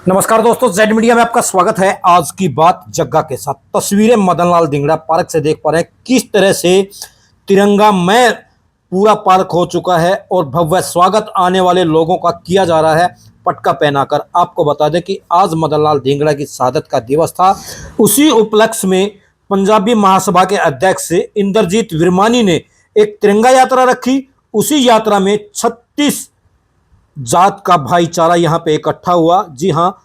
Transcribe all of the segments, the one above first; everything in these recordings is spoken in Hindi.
नमस्कार दोस्तों, जेड मीडिया में आपका स्वागत है। आज की बात जग्गा के साथ तस्वीरें मदनलाल धिंगड़ा पार्क से देख पा रहे हैं किस तरह से तिरंगामय पूरा पार्क हो चुका है और भव्य स्वागत आने वाले लोगों का किया जा रहा है पटका पहनाकर। आपको बता दें कि आज मदनलाल धिंगड़ा की शहादत का दिवस था। उसी उपलक्ष्य में पंजाबी महासभा के अध्यक्ष इंद्रजीत विरमानी ने एक तिरंगा यात्रा रखी। उसी यात्रा में 36 जात का भाईचारा यहाँ पे इकट्ठा हुआ। जी हाँ,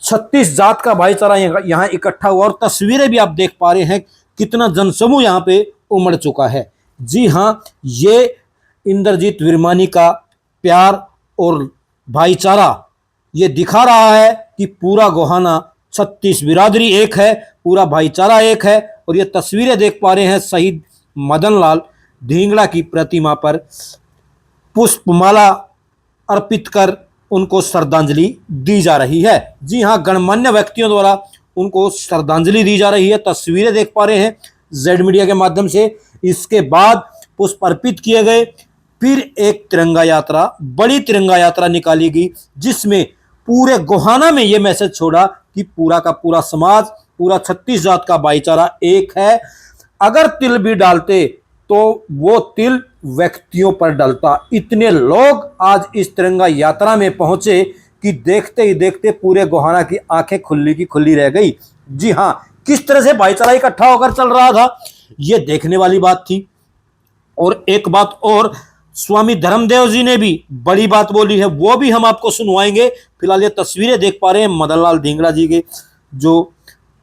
36 जात का भाईचारा यहाँ इकट्ठा हुआ और तस्वीरें भी आप देख पा रहे हैं कितना जनसमूह यहाँ पे उमड़ चुका है। जी हाँ, ये इंद्रजीत विरमानी का प्यार और भाईचारा ये दिखा रहा है कि पूरा गोहाना 36 बिरादरी एक है, पूरा भाईचारा एक है। और ये तस्वीरें देख पा रहे हैं शहीद मदनलाल धिंगड़ा की प्रतिमा पर पुष्पमाला अर्पित कर उनको श्रद्धांजलि दी जा रही है। जी हाँ, गणमान्य व्यक्तियों द्वारा उनको श्रद्धांजलि दी जा रही है। तस्वीरें देख पा रहे हैं जेड मीडिया के माध्यम से। इसके बाद पुष्प अर्पित किए गए, फिर एक तिरंगा यात्रा, बड़ी तिरंगा यात्रा निकाली गई जिसमें पूरे गोहाना में ये मैसेज छोड़ा कि पूरा का पूरा समाज, पूरा 36 जात का भाईचारा एक है। अगर तिल भी डालते तो वो तिल व्यक्तियों पर डलता। इतने लोग आज इस तिरंगा यात्रा में पहुंचे कि देखते ही देखते पूरे गोहाना की आंखें खुली की खुली रह गई। जी हां, किस तरह से भाईचारा इकट्ठा होकर चल रहा था ये देखने वाली बात थी। और एक बात और, स्वामी धर्मदेव जी ने भी बड़ी बात बोली है, वो भी हम आपको सुनवाएंगे। फिलहाल ये तस्वीरें देख पा रहे हैं मदनलाल धिंगड़ा जी के जो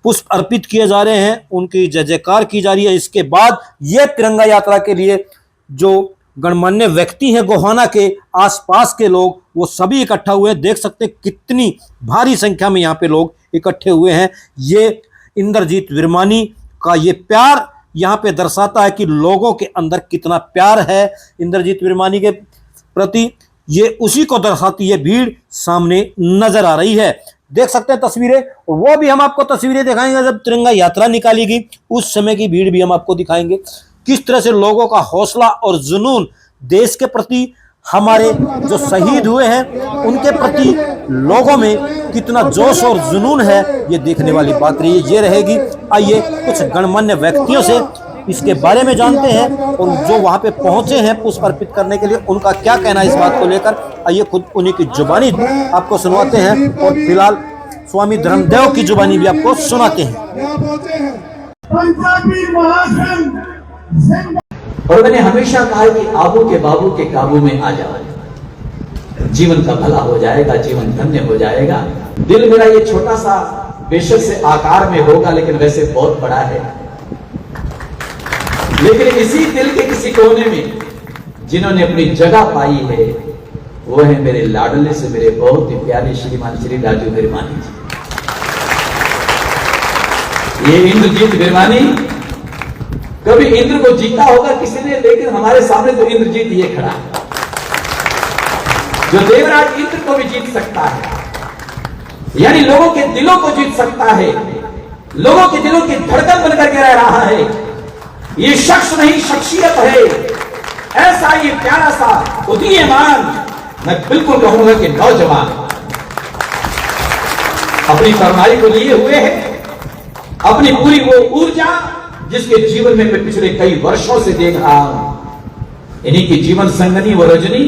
पुष्प अर्पित किए जा रहे हैं, उनकी जय जयकार की जा रही है। इसके बाद ये तिरंगा यात्रा के लिए जो गणमान्य व्यक्ति हैं गोहाना के आसपास के लोग, वो सभी इकट्ठा हुए हैं। देख सकते हैं कितनी भारी संख्या में यहाँ पे लोग इकट्ठे हुए हैं। ये इंद्रजीत विरमानी का ये प्यार यहाँ पे दर्शाता है कि लोगों के अंदर कितना प्यार है इंद्रजीत विरमानी के प्रति। ये उसी को दर्शाती है भीड़ सामने नजर आ रही है। देख सकते हैं तस्वीरें, वो भी हम आपको तस्वीरें दिखाएंगे जब तिरंगा यात्रा निकाली गई उस समय की भीड़ भी हम आपको दिखाएंगे। किस तरह से लोगों का हौसला और जुनून देश के प्रति, हमारे जो शहीद हुए हैं उनके प्रति लोगों में कितना जोश और जुनून है, ये देखने वाली बात रही है, ये रहेगी। आइए कुछ गणमान्य व्यक्तियों से इसके बारे में जानते हैं और जो वहां पे पहुंचे हैं पुष्प अर्पित करने के लिए, उनका क्या कहना है इस बात को लेकर। आइए खुद उन्हीं की जुबानी आपको सुनवाते हैं और फिलहाल स्वामी धर्मदेव की जुबानी भी आपको सुनाते हैं। और मैंने हमेशा कहा कि आबू के बाबू के काबू में आ जाओ, जीवन का भला हो जाएगा, जीवन धन्य हो जाएगा। दिल मेरा ये छोटा सा बेशक से आकार में होगा लेकिन वैसे बहुत बड़ा है। लेकिन इसी दिल के किसी कोने में जिन्होंने अपनी जगह पाई है वो है मेरे लाडले से मेरे बहुत ही प्यारे श्रीमान श्री राजू विरमानी जी। ये इंद्रजीत विरमानी, कभी इंद्र को जीता होगा किसी ने, लेकिन हमारे सामने तो इंद्रजीत ये खड़ा है जो देवराज इंद्र को भी जीत सकता है, यानी लोगों के दिलों को जीत सकता है, लोगों के दिलों की धड़कन बनकर के रह रहा है। ये शख्स नहीं शख्सियत है, ऐसा ये प्यारा सा उदीयमान, मैं बिल्कुल कहूंगा कि नौजवान अपनी तरुणाई को लिए हुए है, अपनी पूरी वो ऊर्जा जिसके जीवन में मैं पिछले कई वर्षों से देख रहा हूं। इन्हीं की जीवन संगनी वो रजनी,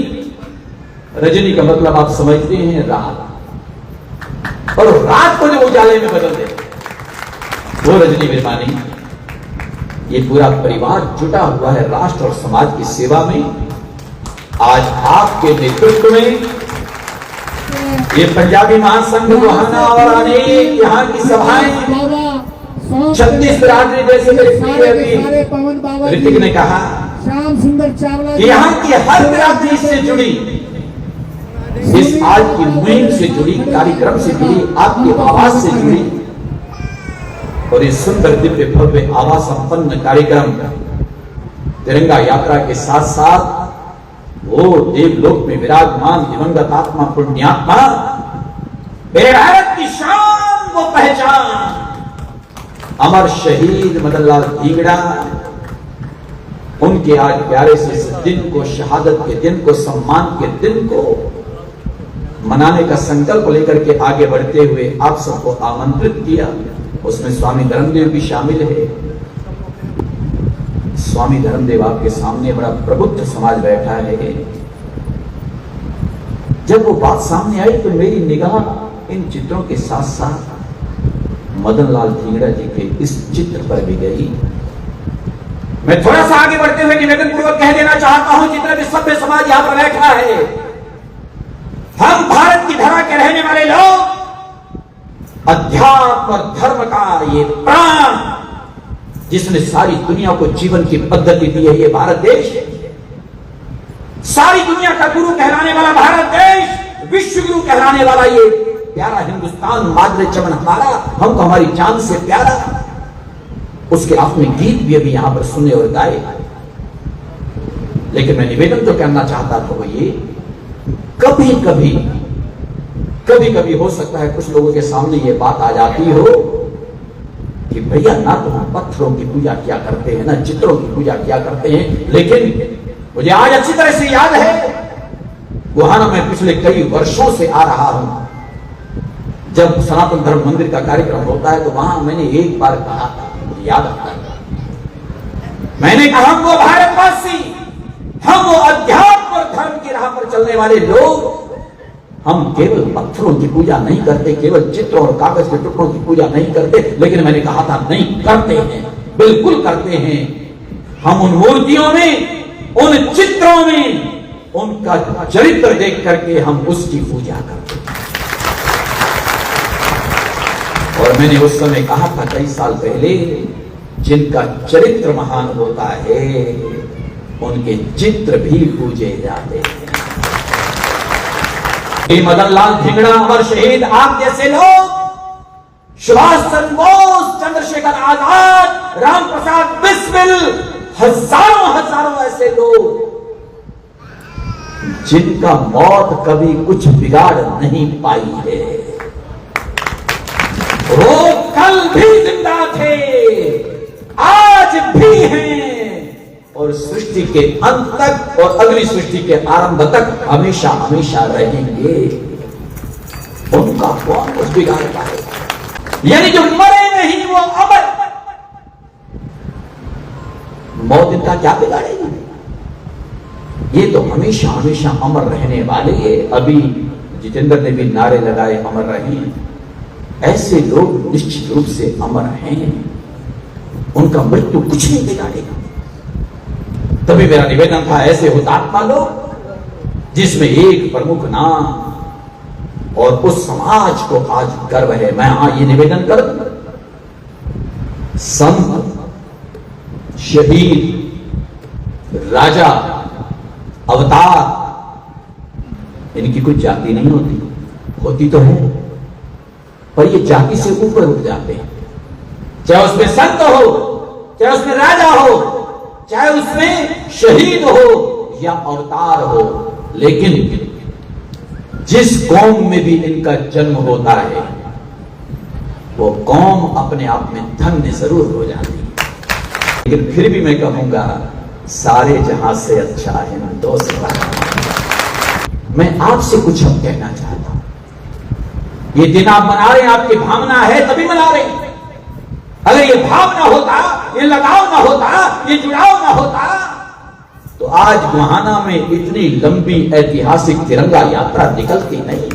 रजनी का मतलब आप समझते हैं रात, और रात को जो उजाले में बदल दे वो रजनी विरमानी। ये पूरा परिवार जुटा हुआ है राष्ट्र और समाज की सेवा में। आज आपके नेतृत्व में ये पंजाबी महासंघ गोहाना और अनेक यहाँ की सभाएं, 36 बिरादरी जैसे ऋतिक ने कहा कि यहाँ की हर बिरादरी इससे जुड़ी, इस आज की मुहिम से जुड़ी, कार्यक्रम से जुड़ी, आपकी आवाज से जुड़ी। और इस सुंदर दिव्य भव्य आवाज संपन्न कार्यक्रम तिरंगा यात्रा के साथ साथ वो देवलोक में विराजमान दिवंगत आत्मा पुण्यात्मा, मेरे भारत की शान वो पहचान, अमर शहीद मदनलाल धिंगड़ा, उनके आज प्यारे से इस दिन को, शहादत के दिन को, सम्मान के दिन को मनाने का संकल्प लेकर के आगे बढ़ते हुए आप सबको आमंत्रित किया। उसमें स्वामी धर्मदेव भी शामिल है। स्वामी धर्मदेव आपके सामने बड़ा प्रबुद्ध समाज बैठा है। जब वो बात सामने आई तो मेरी निगाह इन चित्रों के साथ साथ मदन लाल धिंगड़ा जी के इस चित्र पर भी गई। मैं थोड़ा सा आगे बढ़ते हुए निवेदन पूर्वक कह देना चाहता हूं, जितना भी सभ्य समाज यहां पर बैठा है, हम भारत की धरा के रहने वाले लोग अध्यात्म और धर्म का ये प्राण, जिसने सारी दुनिया को जीवन की पद्धति दी है, ये भारत देश, सारी दुनिया का गुरु कहलाने वाला भारत देश, विश्व गुरु कहलाने वाला ये प्यारा हिंदुस्तान, मादरे चमन हमारा, हमको हमारी जान से प्यारा, उसके आपने गीत भी अभी यहां पर सुने और गाए। लेकिन मैं निवेदन तो करना चाहता था वो ये, कभी कभी हो सकता है कुछ लोगों के सामने ये बात आ जाती हो कि भैया ना तो हम पत्थरों की पूजा क्या करते हैं, ना चित्रों की पूजा क्या करते हैं। लेकिन मुझे आज अच्छी तरह से याद है, गुहाना में पिछले कई वर्षों से आ रहा हूं, जब सनातन धर्म मंदिर का कार्यक्रम होता है तो वहां मैंने एक बार कहा था, मुझे याद आता है, मैंने कहा हम वो भारतवासी, हम वो अध्यात्म और धर्म की राह पर चलने वाले लोग, हम केवल पत्थरों की पूजा नहीं करते, केवल चित्र और कागज के टुकड़ों की पूजा नहीं करते, लेकिन मैंने कहा था नहीं करते हैं, बिल्कुल करते हैं। हम उन मूर्तियों में, उन चित्रों में उनका चरित्र देख करके हम उसकी पूजा करते हैं। और मैंने उस समय कहा था कई साल पहले, जिनका चरित्र महान होता है उनके चित्र भी पूजे जाते हैं। मदन लाल धिंगड़ा, अमर शहीद, आप जैसे लोग, सुभाष चंद्र बोस, चंद्रशेखर आजाद, राम प्रसाद बिस्मिल, हजारों ऐसे लोग जिनका मौत कभी कुछ बिगाड़ नहीं पाई है, वो कल भी जिंदा थे, आज भी हैं, और सृष्टि के अंत तक और अगली सृष्टि के आरंभ तक हमेशा हमेशा रहेंगे। उनका कौन कुछ बिगाड़ पाएगा? यानी जो मरे नहीं वो अमर, मौत इनका क्या बिगाड़ेगी? ये तो हमेशा हमेशा अमर रहने वाले हैं। अभी जितेंद्र ने भी नारे लगाए अमर रहें, ऐसे लोग निश्चित रूप से अमर हैं, उनका मृत्यु कुछ नहीं बिगाड़ेगा। तभी मेरा निवेदन था, ऐसे हुतात्मा लोग जिसमें एक प्रमुख नाम और उस समाज को आज गर्व है, मैं ये निवेदन कर, संत, शहीद, राजा, अवतार, इनकी कोई जाति नहीं होती, होती तो है पर ये जाति से ऊपर उठ जाते हैं। चाहे उसमें संत हो, चाहे उसमें राजा हो, चाहे उसमें शहीद हो या अवतार हो, लेकिन जिस कौम में भी इनका जन्म होता है वो कौम अपने आप में धन्य जरूर हो जाती है। लेकिन फिर भी मैं कहूंगा, सारे जहां से अच्छा है ना दोस्त। मैं आपसे कुछ अब कहना चाहता हूं, ये दिन आप मना रहे हैं, आपकी भावना है तभी मना रहे हैं। अगर ये भाव ना होता, ये लगाव ना होता, ये जुड़ाव ना होता, तो आज गुहाना में इतनी लंबी ऐतिहासिक तिरंगा यात्रा निकलती नहीं।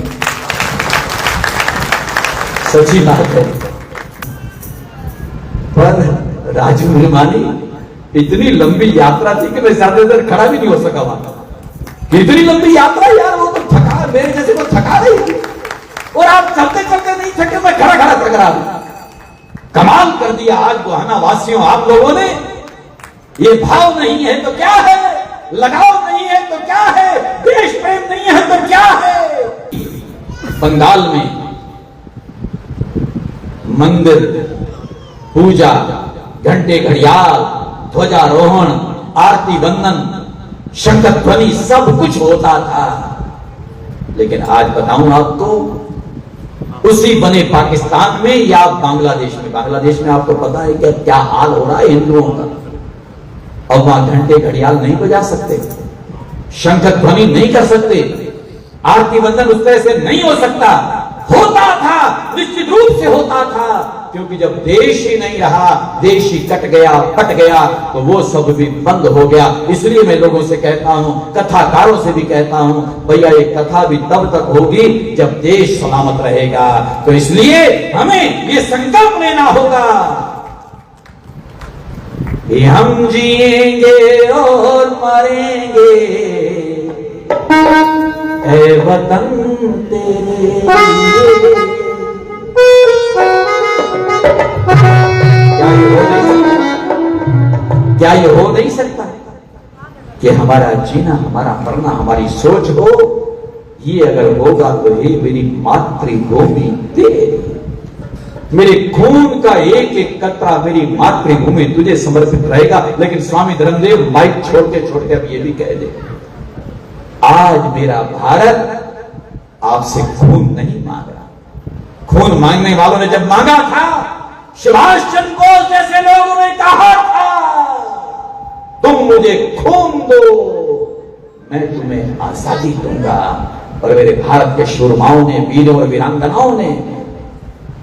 सच्ची बात है। पर राजू निर्मानी, इतनी लंबी यात्रा थी कि मैं ज्यादा देर खड़ा भी नहीं हो सका वहां। इतनी लंबी यात्रा यार, वो तो थका, मेरे जैसे को थका रही, और आप चलते चलते नहीं थके, मैं खड़ा खड़ा थक रहा हूं। कमाल कर दिया आज गुहाना वासियों, आप लोगों ने। ये भाव नहीं है तो क्या है, लगाव नहीं है तो क्या है, देश प्रेम नहीं है तो क्या है। बंगाल में मंदिर, पूजा, घंटे घड़ियाल, ध्वजारोहण, आरती वंदन, शंकर ध्वनि, सब कुछ होता था। लेकिन आज बताऊं आपको, उसी बने पाकिस्तान में या बांग्लादेश में, बांग्लादेश में आपको पता है कि क्या हाल हो रहा है हिंदुओं का। अब वहां घंटे घड़ियाल नहीं बजा सकते, शंकर ध्वनि नहीं कर सकते, आरती बंधन उस तरह से नहीं हो सकता। होता था, निश्चित रूप से होता था, क्योंकि जब देश ही नहीं रहा, देश ही कट गया, पट गया, तो वो सब भी बंद हो गया। इसलिए मैं लोगों से कहता हूं, कथाकारों से भी कहता हूं, भैया ये कथा भी तब तक होगी जब देश सलामत रहेगा। तो इसलिए हमें ये संकल्प लेना होगा कि हम जिएंगे और मरेंगे ऐ वतन तेरे लिए। क्या ये हो नहीं सकता कि हमारा जीना, हमारा मरना, हमारी सोच हो? ये अगर होगा तो हे मेरी मातृभूमि तेरे, मेरे खून का एक एक कतरा मेरी मातृभूमि तुझे समर्पित रहेगा। लेकिन स्वामी धर्मदेव माइक छोड़ते छोड़ते अब ये भी कह दे, आज मेरा भारत आपसे खून नहीं मांग रहा। खून मांगने वालों ने जब मांगा था, सुभाष चंद्र बोस जैसे लोगों ने कहा था, तुम मुझे खून दो, मैं तुम्हें आजादी दूंगा। और मेरे भारत के शूरमाओं ने, वीरों और वीरांगनाओं ने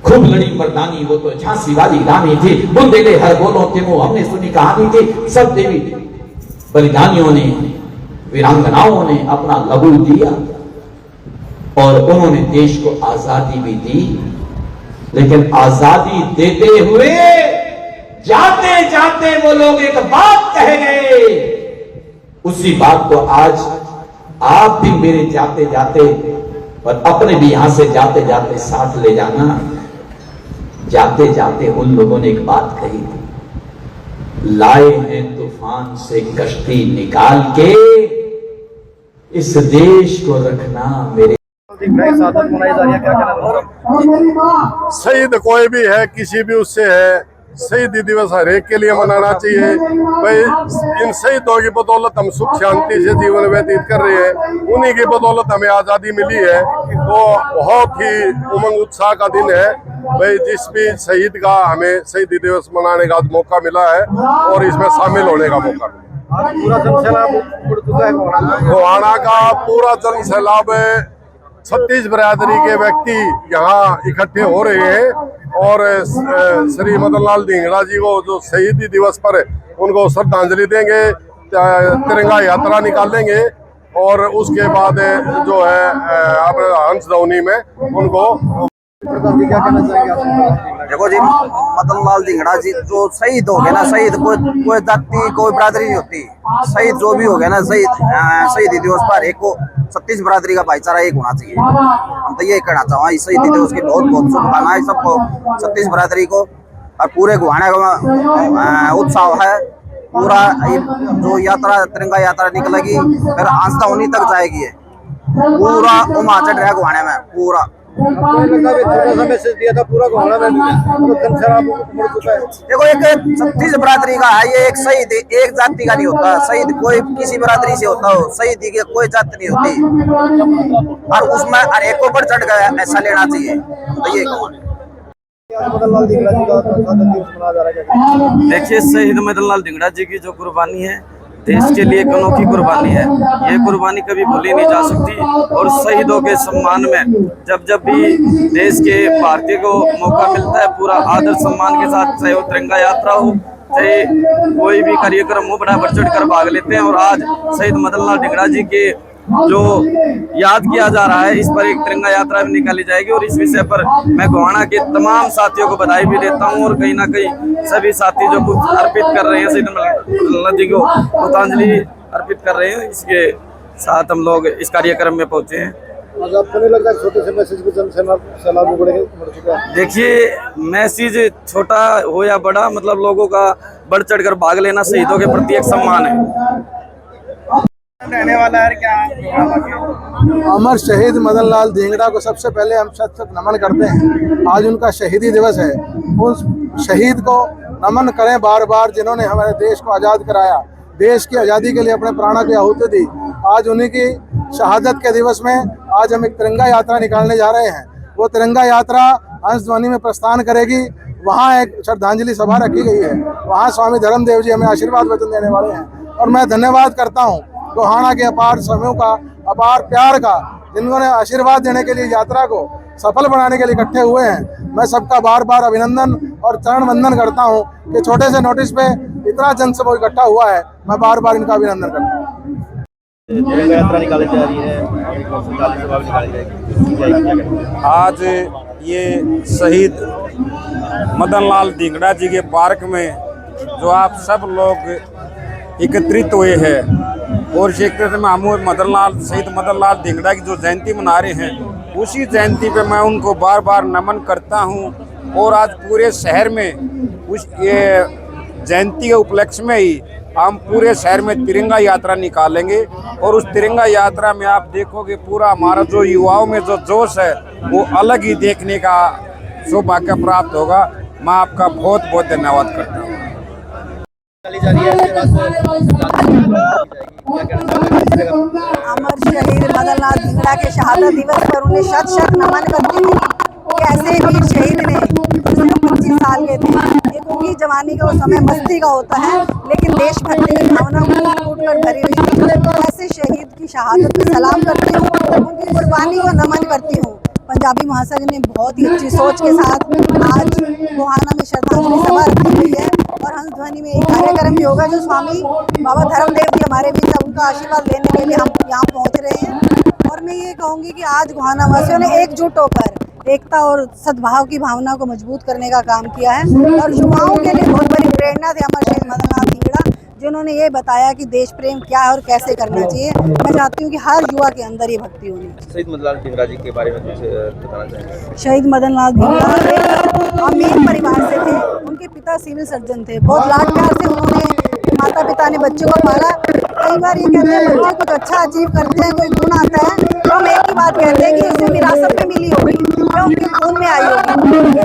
खूब लड़ी मर्दानी। वो तो झांसी वाली रानी थी, बुंदेले हर बोलों के वो हमने सुनी कहानी थी। सब देवी बलिदानियों ने, वीरांगनाओं ने अपना लहू दिया और उन्होंने देश को आजादी भी दी। लेकिन आजादी देते हुए जाते जाते वो लोग एक बात कह गए, उसी बात को आज आप भी मेरे जाते जाते और अपने भी यहां से जाते जाते साथ ले जाना। जाते जाते उन लोगों ने एक बात कही थी, लाए हैं तूफान से कश्ती निकाल के, इस देश को रखना मेरे। शहीद कोई भी है, किसी भी उससे है, शहीदी दिवस हर एक के लिए मनाना चाहिए। भाई इन शहीदों की बदौलत हम सुख शांति से जीवन व्यतीत कर रहे हैं, उन्हीं की बदौलत हमें आज़ादी मिली है। तो बहुत ही उमंग उत्साह का दिन है भाई, जिस भी शहीद का हमें शहीदी दिवस मनाने का मौका मिला है और इसमें शामिल होने का मौका मिला। आज पूरा जन सैलाब उड़ चुका है गोहाना का पूरा जन सैलाब 36 बिरादरी के व्यक्ति यहाँ इकट्ठे हो रहे हैं और श्री मदन लाल धिंगड़ा जी को जो शहीदी दिवस पर उनको श्रद्धांजलि देंगे, तिरंगा यात्रा निकालेंगे और उसके बाद जो है अपने हंस ध्वनि में उनको। क्या कहना चाहेंगे आप? देखो जी, मदन लाल धिंगड़ा जी जो शहीद हो गए ना, शहीद कोई जाति कोई बिरादरी नहीं होती। शहीद जो भी हो गया ना, शहीदी दिवस पर एक को 36 बिरादरी का भाईचारा एक होना चाहिए। हम तो ये कहना चाहूँगा, शहीदी दिवस की बहुत बहुत शुभकामनाएं सबको, 36 बिरादरी को। और पूरे गोहाना का उत्साह है पूरा। जो यात्रा तिरंगा यात्रा निकलेगी फिर आस्था उन्हीं तक जाएगी, पूरा उमा चढ़ रहा है गोहाने में पूरा। छोटा सा मैसेज दिया था, पूरा गोहाना में जन सैलाब उड़ चुका है। देखो एक 36 बिरादरी का है, ये एक शहीद एक जाति का नहीं होता। शहीद कोई किसी बिरादरी से होता हो, शहीद की कोई जाति नहीं होती। और उसमें हर एक को बढ़ चढ़ गया ऐसा लेना चाहिए। तो ये मदन लाल धिंगड़ा जी का शहादत दिवस मनाया जा रहा है। देखिए, शहीद मदन लाल धिंगड़ा जी की जो कुर्बानी है, देश के लिए एक अनोखी कुर्बानी है। ये कुर्बानी कभी भूली नहीं जा सकती। और शहीदों के सम्मान में जब भी देश के भारतीय को मौका मिलता है, पूरा आदर सम्मान के साथ, चाहे वो तिरंगा यात्रा हो, चाहे कोई भी कार्यक्रम हो, बड़ा बढ़ चढ़ कर भाग लेते हैं। और आज शहीद मदन लाल धिंगड़ा जी के जो याद किया जा रहा है, इस पर एक तिरंगा यात्रा भी निकाली जाएगी। और इस विषय पर मैं गोहाना के तमाम साथियों को बधाई भी देता हूं। और कहीं ना कहीं सभी साथी जो कुछ अर्पित कर रहे हैं, शहीद मदन लाल जी को श्रद्धांजलि अर्पित कर रहे हैं, इसके साथ हम लोग इस कार्यक्रम में पहुंचे हैं। आज आपको नहीं लगता छोटे से मैसेज को जन सैलाब उड़ चुका है? देखिए, मैसेज छोटा हो या बड़ा, मतलब लोगों का बढ़ चढ़ कर भाग लेना शहीदों के प्रति एक सम्मान है। रहने वाला है क्या? अमर शहीद मदन लाल धिंगड़ा को सबसे पहले हम शत शत नमन करते हैं। आज उनका शहीदी दिवस है। उस शहीद को नमन करें बार बार, जिन्होंने हमारे देश को आज़ाद कराया, देश की आज़ादी के लिए अपने प्राणों की आहुति दी। आज उन्हीं की शहादत के दिवस में आज हम एक तिरंगा यात्रा निकालने जा रहे हैं। वो तिरंगा यात्रा हंस ध्वनि में प्रस्थान करेगी। वहाँ एक श्रद्धांजलि सभा रखी गई है, वहाँ स्वामी धर्मदेव जी हमें आशीर्वाद वचन देने वाले हैं। और मैं धन्यवाद करता हूँ गोहाना के अपार समूह का, अपार प्यार का, जिन्होंने आशीर्वाद देने के लिए यात्रा को सफल बनाने के लिए इकट्ठे हुए हैं। मैं सबका बार बार अभिनंदन और चरण वंदन करता हूं कि छोटे से नोटिस पे इतना जनसमूह इकट्ठा हुआ है। मैं बार बार इनका अभिनंदन करता हूं। तिरंगा यात्रा निकाली जा रही है और 140 सभा निकाली जाएगी, क्या कहेंगे? आज ये शहीद मदन लाल धिंगड़ा जी के पार्क में जो आप सब लोग एकत्रित हुए हैं और इस एक तरह से हम शहीद मदन लाल धिंगड़ा की जो जयंती मना रहे हैं, उसी जयंती पे मैं उनको बार बार नमन करता हूं। और आज पूरे शहर में उस ये जयंती के उपलक्ष्य में ही हम पूरे शहर में तिरंगा यात्रा निकालेंगे और उस तिरंगा यात्रा में आप देखोगे पूरा हमारा जो युवाओं में जो जोश है वो अलग ही देखने का सौभाग्य प्राप्त होगा। मैं आपका बहुत बहुत धन्यवाद करता हूँ। निकाली जा रही है, इसके बाद क्या कहना चाहोगे? अमर शहीद मदन लाल धिंगड़ा के शहादत दिवस पर उन्हें शत शत नमन करती हूँ कि ऐसे वीर शहीद ने 25 साल के थे। एक उनकी जवानी का वो समय मस्ती का होता है, लेकिन देशभक्ति की भावना कूट कर भरी हुई थी। ऐसे शहीद की शहादत को सलाम करती हूँ, उनकी कुर्बानी को नमन करती हूँ। पंजाबी महासंघ ने बहुत ही अच्छी सोच के साथ आज गोहाना में श्रद्धांजलि सभा रखी हुई है और हंस ध्वनि में एक कार्यक्रम भी होगा जो स्वामी बाबा धर्मदेव जी हमारे बीच है, उनका आशीर्वाद लेने के लिए हम यहाँ पहुँच रहे हैं। और मैं ये कहूँगी कि आज गोहाना वासियों ने एकजुट होकर एकता और सद्भाव की भावना को मजबूत करने का काम किया है और युवाओं के लिए बहुत बड़ी प्रेरणा थे अमर शहीद मदन लाल धिंगड़ा, जिन्होंने ये बताया कि देश प्रेम क्या है और कैसे करना चाहिए। मैं चाहती हूँ कि हर युवा के अंदर ये भक्ति होनी चाहिए। शहीद मदन लाल धिंगड़ा जी के बारे में कुछ बताना चाहेंगे? शहीद मदन लाल धिंगड़ा एक अमीर परिवार से थे। उनके पिता सिविल सर्जन थे। बहुत लाड प्यार से उन्होंने माता पिता ने बच्चों को पाला। कई बार ये कहते हैं बच्चे कुछ अच्छा अचीव करते हैं, कोई गुण आता है तो हम एक ही बात कहते हैं कि उसे विरासत में मिली होगी या उनके खून में आई होगी।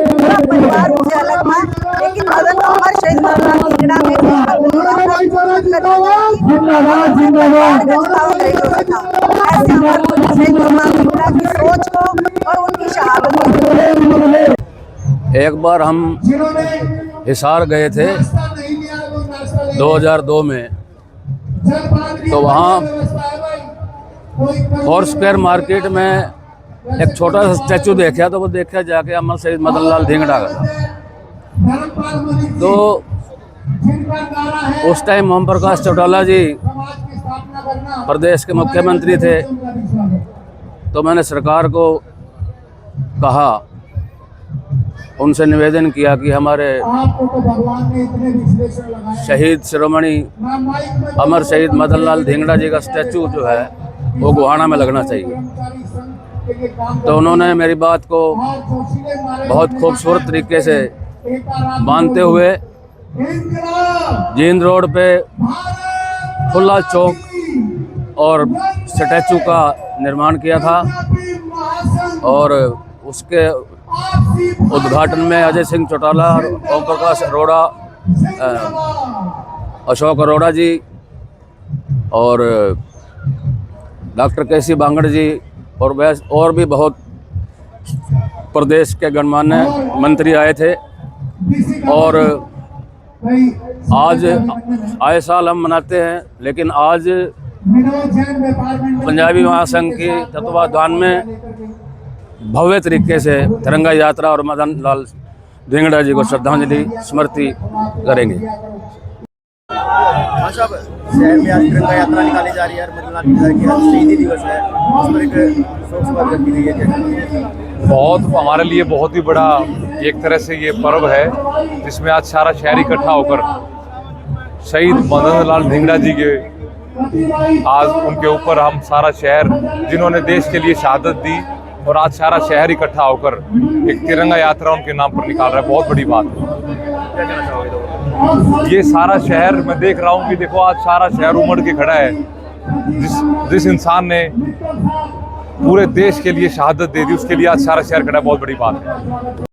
पूरा परिवार उनसे अलग था, लेकिन अमर शहीद मदन लाल धिंगड़ा में ऐसे अमर शहीद मदन लाल धिंगड़ा की सोच को और उनकी शहादत को। एक बार हम हिसार गए थे 2002 में, तो वहाँ फोर स्क्वायर मार्केट में एक छोटा सा स्टैचू देखा, तो वो देखा जाके अमर शहीद मदन लाल धिंगड़ा का। तो उस टाइम ओम प्रकाश चौटाला जी प्रदेश के मुख्यमंत्री थे, तो मैंने सरकार को कहा, उनसे निवेदन किया कि हमारे शहीद शिरोमणि अमर शहीद मदन लाल धिंगड़ा जी का स्टैचू जो है वो गोहाना में लगना चाहिए। तो उन्होंने मेरी बात को बहुत खूबसूरत तरीके से मानते हुए जींद रोड पे खुला चौक और स्टैचू का निर्माण किया था और उसके उद्घाटन में अजय सिंह चौटाला और ओम प्रकाश अरोड़ा, अशोक अरोड़ा जी और डॉक्टर केसी बांगड़ जी और भी बहुत प्रदेश के गणमान्य मंत्री आए थे। और आज आए साल हम मनाते हैं, लेकिन आज पंजाबी महासंघ के तत्वाधान में भव्य तरीके से तिरंगा यात्रा और मदन लाल धिंगड़ा जी को श्रद्धांजलि स्मृति करेंगे। साहब, शहर में आज तिरंगा यात्रा निकाली जा रही है और मदन लाल धिंगड़ा की आज शहीदी दिवस है, उस पर एक शोक सभा रखी गई है। बहुत हमारे लिए बहुत ही बड़ा एक तरह से ये पर्व है, जिसमें आज सारा शहर इकट्ठा होकर शहीद मदन लाल धिंगड़ा जी के आज उनके ऊपर हम सारा शहर, जिन्होंने देश के लिए शहादत दी, और आज सारा शहर इकट्ठा होकर एक तिरंगा यात्रा उनके नाम पर निकाल रहा है। बहुत बड़ी बात है। क्या कहना चाहोगे? ये सारा शहर मैं देख रहा हूँ कि देखो आज सारा शहर उमड़ के खड़ा है। जिस इंसान ने पूरे देश के लिए शहादत दे दी, उसके लिए आज सारा शहर खड़ा है। बहुत बड़ी बात है।